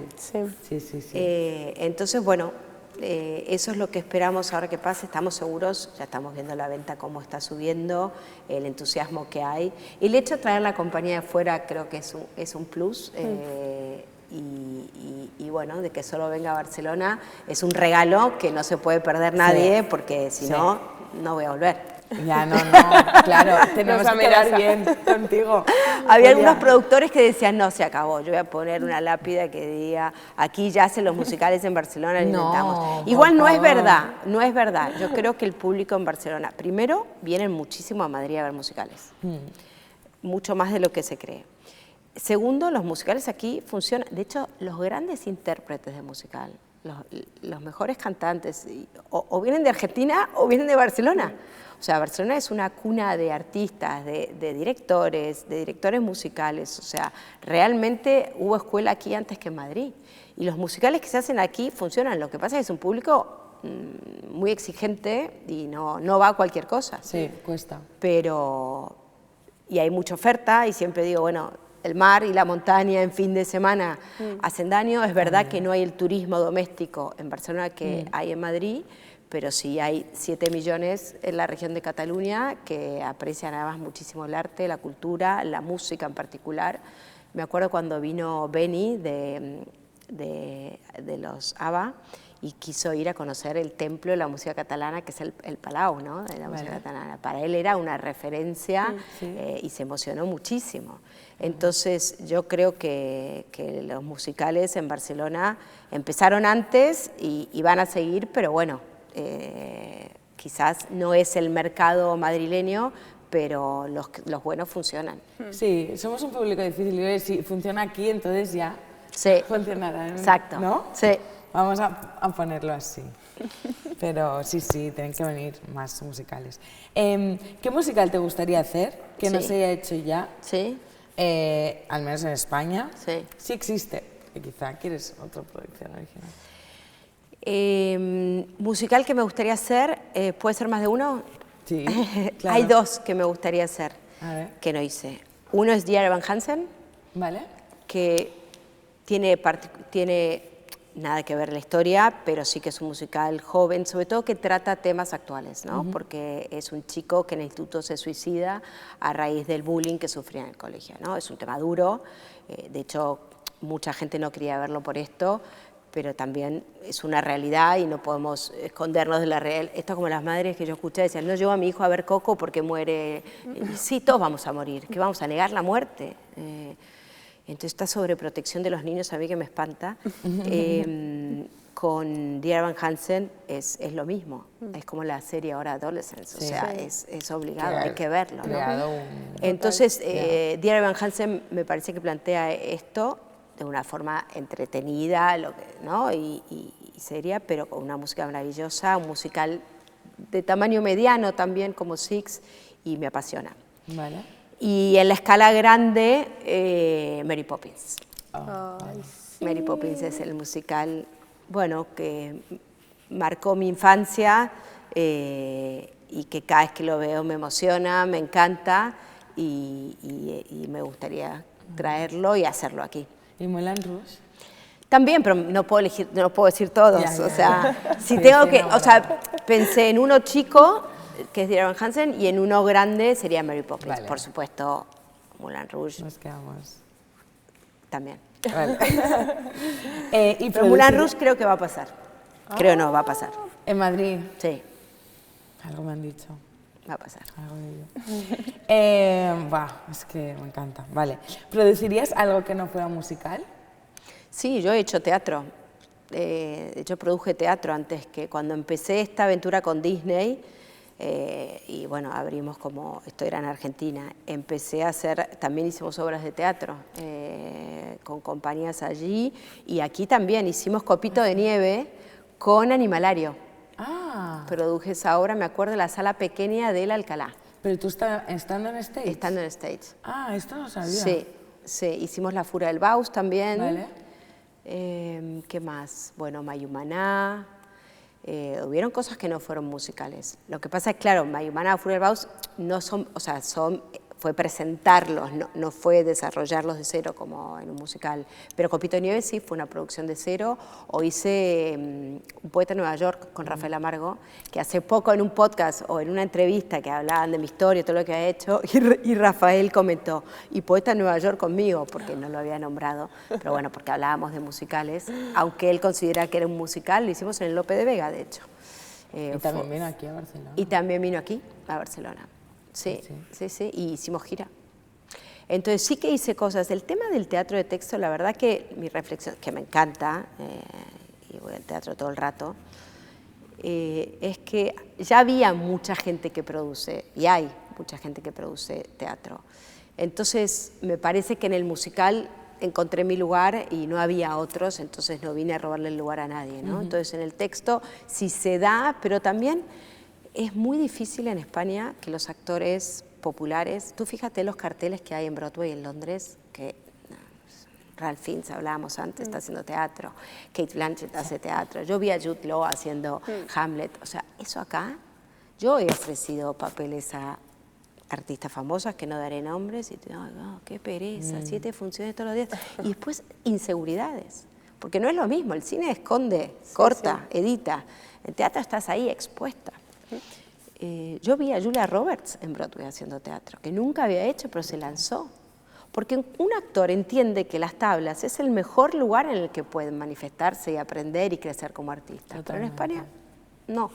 C: Entonces, bueno, eso es lo que esperamos ahora que pase. Estamos seguros, ya estamos viendo la venta cómo está subiendo, el entusiasmo que hay. El hecho de traer la compañía de fuera creo que es un plus. Y bueno, de que solo venga a Barcelona es un regalo que no se puede perder nadie, porque si no, no voy a volver.
A: Ya, no, claro, tenemos que quedar bien contigo.
C: Había algunos productores que decían, no, se acabó, yo voy a poner una lápida que diga, aquí ya hacen los musicales en Barcelona, lo intentamos. Igual no es verdad, yo creo que el público en Barcelona, primero, vienen muchísimo a Madrid a ver musicales, mucho más de lo que se cree. Segundo, los musicales aquí funcionan, de hecho, los grandes intérpretes de musical, los mejores cantantes, o vienen de Argentina o vienen de Barcelona. O sea, Barcelona es una cuna de artistas, de directores musicales. O sea, realmente hubo escuela aquí antes que en Madrid. Y los musicales que se hacen aquí funcionan. Lo que pasa es que es un público muy exigente y no va a cualquier cosa.
A: Sí, cuesta.
C: Y hay mucha oferta y siempre digo, bueno, el mar y la montaña en fin de semana hacen daño. Es verdad que no hay el turismo doméstico en Barcelona que hay en Madrid, pero sí hay 7 millones en la región de Cataluña que aprecian además muchísimo el arte, la cultura, la música en particular. Me acuerdo cuando vino Benny de los ABBA y quiso ir a conocer el templo de la música catalana, que es el Palau, ¿no? De la música catalana. Para él era una referencia y se emocionó muchísimo. Entonces yo creo que los musicales en Barcelona empezaron antes y van a seguir, pero bueno, quizás no es el mercado madrileño, pero los buenos funcionan.
A: Sí, somos un público difícil y si funciona aquí, entonces ya
C: Sí.
A: funcionará.
C: Exacto.
A: ¿No?
C: Sí.
A: Vamos a ponerlo así. Pero sí, tienen que venir más musicales. ¿Qué musical te gustaría hacer que no
C: Sí.
A: se haya hecho ya?
C: Sí.
A: Al menos en España.
C: Sí.
A: Sí existe. Que quizá quieres otra producción original.
C: Musical que me gustaría hacer, ¿puede ser más de uno?
A: Sí, claro.
C: Hay dos que me gustaría hacer,
A: A ver.
C: que no hice. Uno es Dear Evan Hansen,
A: ¿Vale?
C: que tiene nada que ver la historia, pero sí que es un musical joven, sobre todo que trata temas actuales, ¿no? Porque es un chico que en el instituto se suicida a raíz del bullying que sufría en el colegio, ¿no? Es un tema duro, de hecho mucha gente no quería verlo por esto, pero también es una realidad y no podemos escondernos de la realidad. Esto es como las madres que yo escuché decían, no llevo a mi hijo a ver Coco porque muere. Sí, todos vamos a morir, ¿qué vamos a negar la muerte? Entonces esta sobreprotección de los niños a mí que me espanta. Con Dear Evan Hansen es lo mismo, es como la serie ahora Adolescence,
A: Sí.
C: o sea, es obligado, hay que verlo, ¿no?
A: Creado un...
C: Entonces, Dear Evan Hansen me parece que plantea esto de una forma entretenida, ¿no? y seria, pero con una música maravillosa, un musical de tamaño mediano también como Six, y me apasiona.
A: Vale.
C: Y en la escala grande, Mary Poppins.
B: Ay,
C: Mary Poppins es el musical, bueno, que marcó mi infancia y que cada vez que lo veo me emociona, me encanta y me gustaría traerlo y hacerlo aquí.
A: ¿Y Moulin Rouge?
C: También, pero no puedo elegir, no puedo decir todos.
A: Ya, ya.
C: O sea, si
A: Sí,
C: tengo
A: estoy
C: que,
A: enamorada.
C: o sea, pensé en uno chico, que es Dear Evan Hansen, y en uno grande sería Mary Poppins.
A: Vale.
C: Por supuesto, Moulin Rouge
A: Nos quedamos.
C: también.
A: Vale. Y
C: Pero Moulin Rouge creo que va a pasar. Creo no, va a pasar.
A: En Madrid.
C: Sí,
A: Algo me han dicho.
C: va a pasar.
A: Algo he oído. Es que me encanta. Vale. ¿Producirías algo que no fuera musical?
C: Sí, yo he hecho teatro. De hecho, produje teatro antes que cuando empecé esta aventura con Disney. Y bueno, abrimos como, esto era en Argentina, empecé a hacer, también hicimos obras de teatro con compañías allí y aquí también hicimos Copito de Nieve con Animalario.
A: Ah,
C: Produje esa obra, me acuerdo, en la sala pequeña del Alcalá,
A: pero tú estando en stage.
C: estando en stage.
A: Ah, esto no sabía.
C: Sí, sí, hicimos La Fura del Baus también.
A: Vale.
C: ¿Qué más? Bueno, Mayumaná. Hubieron cosas que no fueron musicales. Lo que pasa es, claro, Mayumaná, Fura del Baus no son, o sea, fue presentarlos, no fue desarrollarlos de cero como en un musical. Pero Copito de Nieve sí fue una producción de cero. O hice Un poeta en Nueva York con Rafael Amargo, que hace poco en un podcast o en una entrevista que hablaban de mi historia, todo lo que ha hecho, y Rafael comentó, y Poeta en Nueva York conmigo, porque no lo había nombrado, pero bueno, porque hablábamos de musicales, aunque él considera que era un musical, lo hicimos en el Lope de Vega, de hecho.
A: Y también vino aquí a Barcelona.
C: Y también vino aquí, a Barcelona. Sí, y hicimos gira. Entonces sí que hice cosas. El tema del teatro de texto, la verdad que mi reflexión, que me encanta, y voy al teatro todo el rato, es que ya había mucha gente que produce, y hay mucha gente que produce teatro. Entonces me parece que en el musical encontré mi lugar y no había otros, entonces no vine a robarle el lugar a nadie, ¿no? Entonces en el texto sí se da, pero también es muy difícil en España que los actores populares, tú fíjate los carteles que hay en Broadway en Londres, que Ralph Fiennes, hablábamos antes, está haciendo teatro, Kate Blanchett hace teatro, yo vi a Jude Law haciendo Hamlet, o sea, eso acá, yo he ofrecido papeles a artistas famosas que no daré nombres y ay, no, qué pereza, 7 funciones todos los días, y después inseguridades, porque no es lo mismo, el cine esconde, corta, edita, en teatro estás ahí expuesta. Yo vi a Julia Roberts en Broadway haciendo teatro, que nunca había hecho, pero se lanzó. Porque un actor entiende que las tablas es el mejor lugar en el que pueden manifestarse y aprender y crecer como artista. Pero en España, no.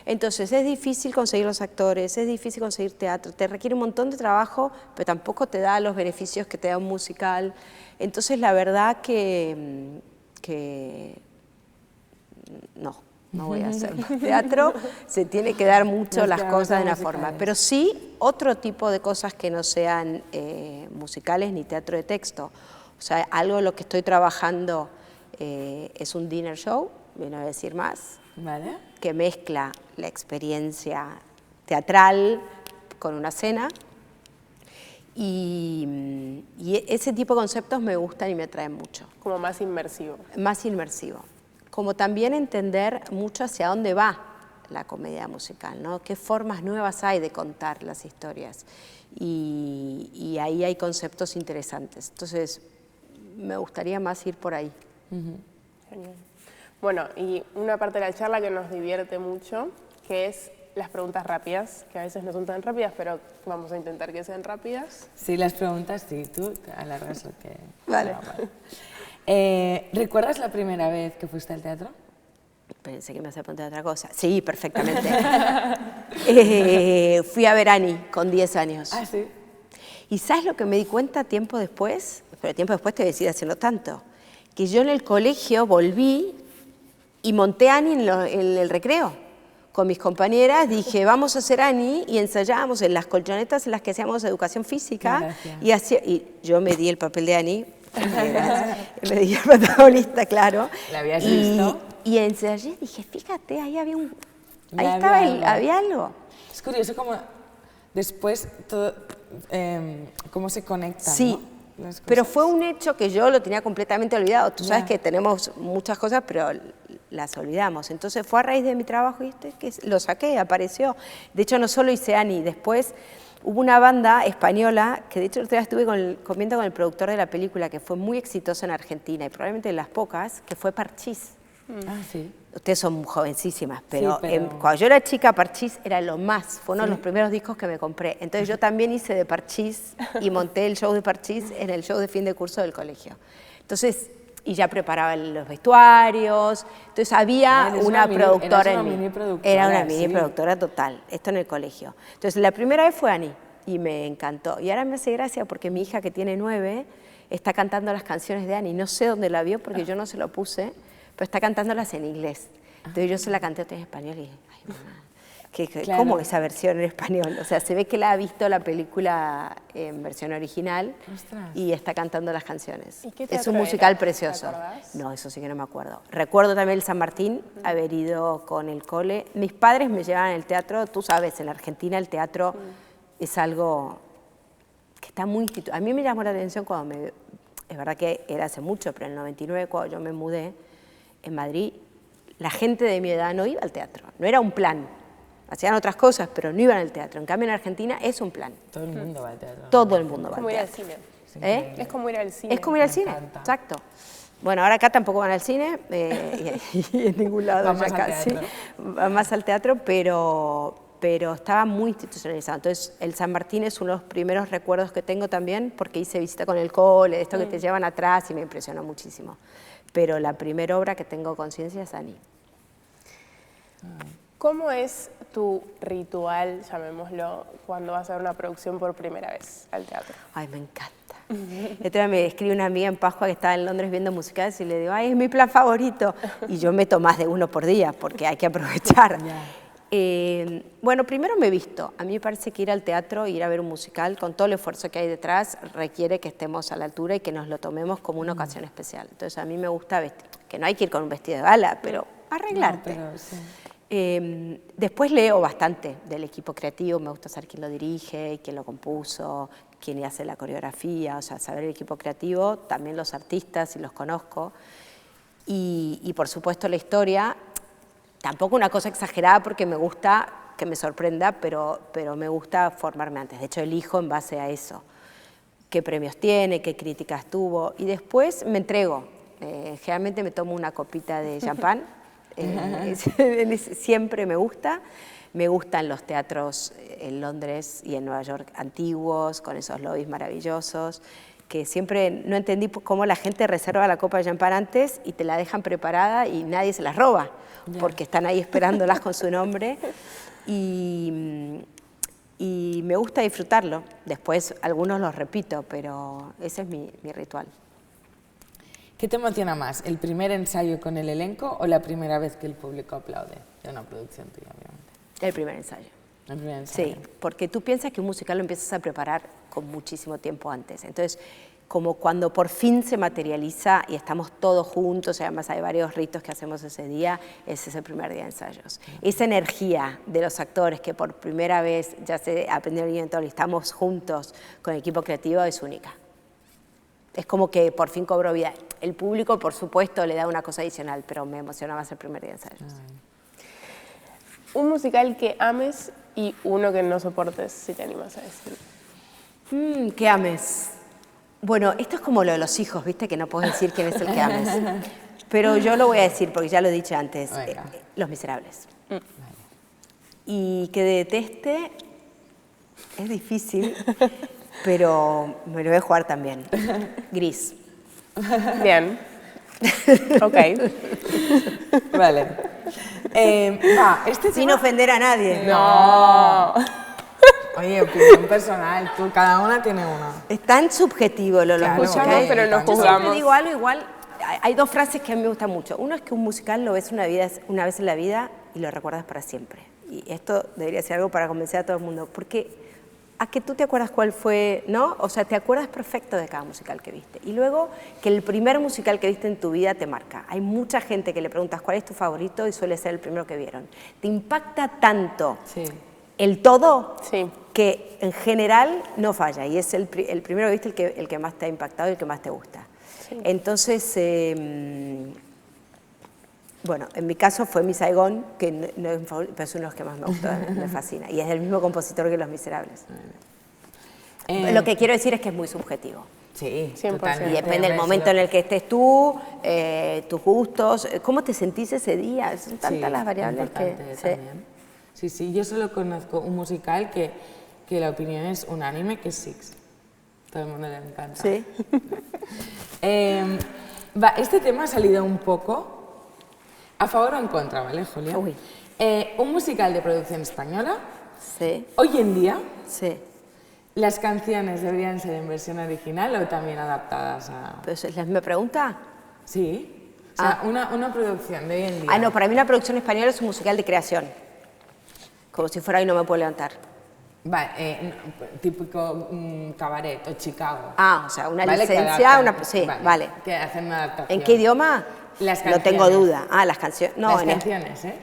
C: Entonces es difícil conseguir los actores, es difícil conseguir teatro, te requiere un montón de trabajo, pero tampoco te da los beneficios que te da un musical. Entonces la verdad que no. no voy a hacer más teatro, se tiene que dar mucho las cosas de una forma. Pero sí, otro tipo de cosas que no sean musicales ni teatro de texto. O sea, algo en lo que estoy trabajando es un dinner show, no voy a decir más,
A: ¿Vale?
C: que mezcla la experiencia teatral con una cena. Y ese tipo de conceptos me gustan y me atraen mucho.
B: Como más inmersivo.
C: Más inmersivo. Como también entender mucho hacia dónde va la comedia musical, ¿no? Qué formas nuevas hay de contar las historias. Y ahí hay conceptos interesantes. Entonces, me gustaría más ir por ahí.
B: Genial. Bueno, y una parte de la charla que nos divierte mucho, que es las preguntas rápidas, que a veces no son tan rápidas, pero vamos a intentar que sean rápidas.
A: Sí, las preguntas sí, tú alargas lo que...
C: Vale.
A: No, vale. ¿Recuerdas la primera vez que fuiste al teatro?
C: Pensé que me ibas a preguntar otra cosa. Sí, perfectamente. Fui a ver Annie con 10 años.
A: Ah, sí.
C: ¿Y sabes lo que me di cuenta tiempo después? Pero tiempo después te voy a decir hace no tanto. Que yo en el colegio volví y monté Annie en el recreo. Con mis compañeras dije, vamos a hacer Annie, y ensayábamos en las colchonetas en las que hacíamos educación física. Y yo me di el papel de Annie, me di el protagonista, claro.
A: ¿La habías visto?
C: Y ensayé, dije, fíjate, ahí había un... Ahí estaba, había algo.
A: Es curioso cómo después todo, cómo se conectan,
C: Sí,
A: ¿no?
C: pero fue un hecho que yo lo tenía completamente olvidado. Tú sabes que tenemos muchas cosas, pero las olvidamos. Entonces fue a raíz de mi trabajo y esto es que lo saqué, apareció. De hecho, no solo hice Annie, después hubo una banda española que de hecho el otro día estuve comiendo con el productor de la película, que fue muy exitosa en Argentina y probablemente de las pocas, que fue Parchís.
A: Ah, sí.
C: Ustedes son jovencísimas, pero,
A: Sí, pero...
C: cuando yo era chica, Parchís era lo más, fue uno de los primeros discos que me compré. Entonces yo también hice de Parchís y monté el show de Parchís en el show de fin de curso del colegio. Entonces, y ya preparaba los vestuarios, entonces había una productora en mí. Era una mini productora total, esto en el colegio. Entonces la primera vez fue Annie y me encantó. Y ahora me hace gracia porque mi hija, que tiene 9, está cantando las canciones de Annie. No sé dónde la vio porque yo no se lo puse, pero está cantándolas en inglés. Entonces yo se la canté en español y dije, ay, mamá,
A: claro.
C: ¿cómo esa versión en español? O sea, se ve que la ha visto la película en versión original.
A: Ostras.
C: Y está cantando las canciones.
B: ¿Y qué
C: Es
B: teatro
C: un musical
B: era?
C: precioso.
B: ¿Te acordás?
C: No, eso sí que no me acuerdo. Recuerdo también el San Martín, haber ido con el cole. Mis padres me llevaban al teatro. Tú sabes, en Argentina el teatro es algo que está muy instituido. A mí me llamó la atención cuando es verdad que era hace mucho, pero en el 99, cuando yo me mudé en Madrid, la gente de mi edad no iba al teatro. No era un plan. Hacían otras cosas, pero no iban al teatro. En cambio, en Argentina es un plan.
A: Todo el mundo va al teatro.
C: Todo el mundo va al
B: Como ir al
C: teatro.
B: cine. Es como ir al cine.
C: Es como ir al cine,
A: encanta.
C: exacto. Bueno, ahora acá tampoco van al cine, y en ningún lado
A: Van
C: ya
A: más al
C: casi.
A: teatro.
C: Van más al teatro, pero estaba muy institucionalizado. Entonces, el San Martín es uno de los primeros recuerdos que tengo también, porque hice visita con el cole, esto que te llevan atrás, y me impresionó muchísimo. Pero la primera obra que tengo conciencia es Annie.
B: ¿Cómo es tu ritual, llamémoslo, cuando vas a ver una producción por primera vez al teatro?
C: Ay, me encanta. Otra me escribe una amiga en Pascua que estaba en Londres viendo musicales y le digo, ay, es mi plan favorito. Y yo meto más de uno por día porque hay que aprovechar. Bueno, primero me he visto. A mí me parece que ir al teatro, ir a ver un musical, con todo el esfuerzo que hay detrás, requiere que estemos a la altura y que nos lo tomemos como una ocasión especial. Entonces a mí me gusta vestir, que no hay que ir con un vestido de gala, pero arreglarte.
A: No, pero sí.
C: Después leo bastante del equipo creativo, me gusta saber quién lo dirige, quién lo compuso, quién hace la coreografía, o sea, saber el equipo creativo, también los artistas, si los conozco, y por supuesto la historia, tampoco una cosa exagerada porque me gusta que me sorprenda, pero me gusta formarme antes, de hecho elijo en base a eso, qué premios tiene, qué críticas tuvo, y después me entrego, generalmente me tomo una copita de champán. Siempre me gustan los teatros en Londres y en Nueva York antiguos, con esos lobbies maravillosos, que siempre no entendí cómo la gente reserva la copa de champán antes y te la dejan preparada y nadie se la roba, porque están ahí esperándolas con su nombre, y me gusta disfrutarlo. Después algunos los repito, pero ese es mi ritual.
A: ¿Qué te emociona más, el primer ensayo con el elenco o la primera vez que el público aplaude de una producción tuya, obviamente?
C: El primer ensayo.
A: El primer ensayo.
C: Sí, porque tú piensas que un musical lo empiezas a preparar con muchísimo tiempo antes. Entonces, como cuando por fin se materializa y estamos todos juntos, y además hay varios ritos que hacemos ese día, ese es el primer día de ensayos. Esa energía de los actores que por primera vez ya se aprendieron y estamos juntos con el equipo creativo es única. Es como que por fin cobró vida. El público, por supuesto, le da una cosa adicional, pero me emociona más el primer día de ensayos.
B: Un musical que ames y uno que no soportes, si te animas a decir.
C: ¿Qué ames? Bueno, esto es como lo de los hijos, ¿viste? Que no puedes decir quién es el que ames. Pero yo lo voy a decir, porque ya lo he dicho antes. Los Miserables. Y que deteste, es difícil, pero me lo voy a jugar también. Gris.
B: Bien. Ok.
A: Vale. Este
C: Sin
A: tema...
C: ofender a nadie.
B: No.
A: Oye, opinión personal, tú, cada una tiene una.
C: Es tan subjetivo lo de los
A: Claro,
C: musicales.
B: pero no
C: Yo siempre
B: juzgamos.
C: digo algo igual. Hay dos frases que a mí me gustan mucho. Uno es que un musical lo ves una vez en la vida y lo recuerdas para siempre. Y esto debería ser algo para convencer a todo el mundo. Porque a que tú te acuerdas cuál fue, ¿no? O sea, te acuerdas perfecto de cada musical que viste. Y luego que el primer musical que viste en tu vida te marca. Hay mucha gente que le preguntas cuál es tu favorito y suele ser el primero que vieron. Te impacta tanto el todo
B: Sí.
C: que en general no falla. Y es el primero que viste el que más te ha impactado y el que más te gusta.
B: Sí.
C: Entonces, bueno, en mi caso fue Mi Saigón, que no es mi favorito, pero es uno de los que más me gustó, me fascina. Y es el mismo compositor que Los Miserables. Lo que quiero decir es que es muy subjetivo.
A: Sí,
B: 100%.
A: totalmente.
C: Y depende del momento en el que estés tú, tus gustos, cómo te sentís ese día. Son tantas las variables que...
A: Sí, sí, yo solo conozco un musical que la opinión es unánime, que es Six. Todo el mundo le encanta.
C: Sí.
A: Este tema ha salido un poco a favor o en contra, ¿vale, Julia?
C: Uy.
A: Un musical de producción española,
C: Sí,
A: hoy en día,
C: sí.
A: ¿las canciones deberían ser en versión original o también adaptadas a...?
C: Pero eso es la misma pregunta.
A: Sí. O sea, una producción de hoy en día.
C: Ah, no, para mí una producción española es un musical de creación. Como si fuera Hoy no me puedo levantar.
A: Vale, típico cabaret o Chicago.
C: Ah, o sea, una
A: ¿Vale? Que
C: licencia,
A: adaptan,
C: sí, vale.
A: Que hacen una adaptación.
C: ¿En qué idioma?
A: Las
C: No tengo
A: canciones.
C: duda. Ah, las canciones. No,
A: Las canciones, ¿eh?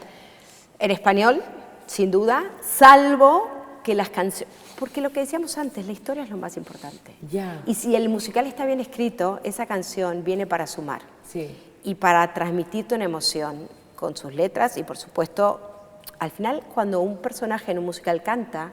C: en español, sin duda, salvo que las canciones... Porque lo que decíamos antes, la historia es lo más importante.
A: Ya.
C: Y si el musical está bien escrito, esa canción viene para sumar.
A: Sí.
C: Y para transmitirte una emoción con sus letras y, por supuesto, al final, cuando un personaje en un musical canta,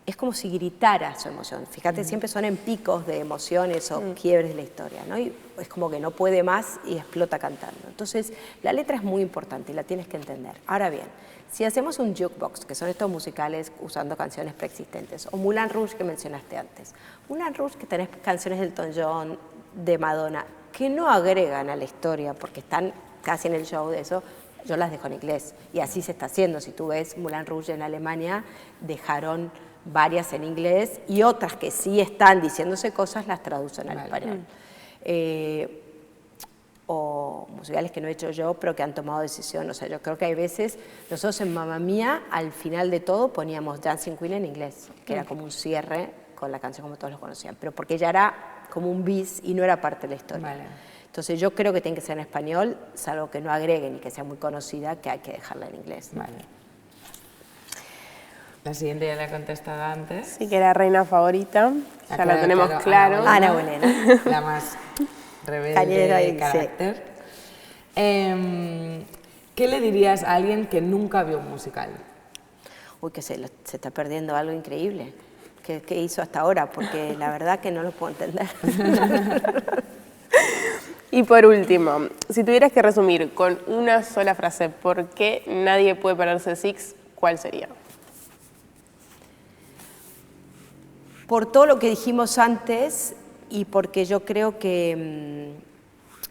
C: es como si gritara su emoción. Fíjate, siempre son en picos de emociones o quiebres de la historia, ¿no? Y es como que no puede más y explota cantando. Entonces, la letra es muy importante y la tienes que entender. Ahora bien, si hacemos un jukebox, que son estos musicales usando canciones preexistentes, o Moulin Rouge que mencionaste antes, Moulin Rouge que tenés canciones de Elton John, de Madonna, que no agregan a la historia porque están casi en el show de eso, yo las dejo en inglés. Y así se está haciendo. Si tú ves Moulin Rouge en Alemania, dejaron varias en inglés y otras que sí están diciéndose cosas las traducen al español. O musicales que no he hecho yo, pero que han tomado decisión. O sea, yo creo que hay veces, nosotros en Mamma Mía, al final de todo, poníamos Dancing Queen en inglés, que era como un cierre con la canción como todos lo conocían, pero porque ya era como un bis y no era parte de la historia.
A: Vale.
C: Entonces yo creo que tiene que ser en español, salvo que no agreguen y que sea muy conocida, que hay que dejarla en inglés.
A: Vale. La siguiente ya la he contestado antes.
B: Sí, que era reina favorita. Ya la tenemos claro.
C: Ana Bolena.
A: La más rebelde
C: Cañera y
A: de carácter. ¿Qué le dirías a alguien que nunca vio un musical?
C: Uy, que se está perdiendo algo increíble. ¿Qué hizo hasta ahora? Porque la verdad que no lo puedo entender.
B: Y por último, si tuvieras que resumir con una sola frase por qué nadie puede pararse Six, ¿cuál sería?
C: Por todo lo que dijimos antes y porque yo creo que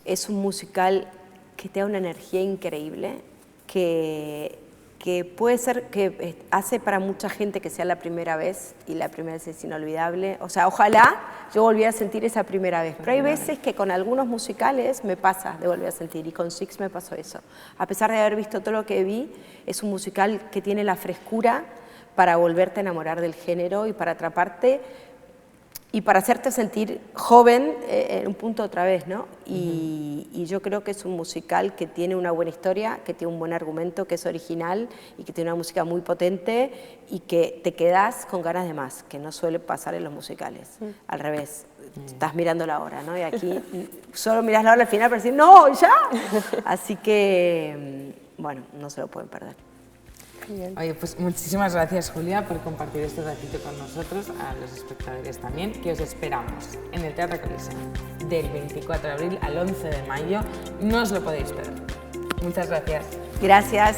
C: es un musical que te da una energía increíble, que que puede ser que hace para mucha gente que sea la primera vez y la primera vez es inolvidable. O sea, ojalá yo volviera a sentir esa primera vez. Pero hay veces que con algunos musicales me pasa de volver a sentir y con Six me pasó eso. A pesar de haber visto todo lo que vi, es un musical que tiene la frescura para volverte a enamorar del género y para atraparte y para hacerte sentir joven en un punto otra vez, ¿no? Y yo creo que es un musical que tiene una buena historia, que tiene un buen argumento, que es original y que tiene una música muy potente y que te quedas con ganas de más, que no suele pasar en los musicales. Al revés, estás mirando la hora, ¿no? Y aquí solo miras la hora al final para decir, ¡no, ya! Así que, bueno, no se lo pueden perder.
A: Bien. Oye, pues muchísimas gracias, Julia, por compartir este ratito con nosotros, a los espectadores también, que os esperamos en el Teatro Coliseum del 24 de abril al 11 de mayo. No os lo podéis perder. Muchas gracias.
C: Gracias.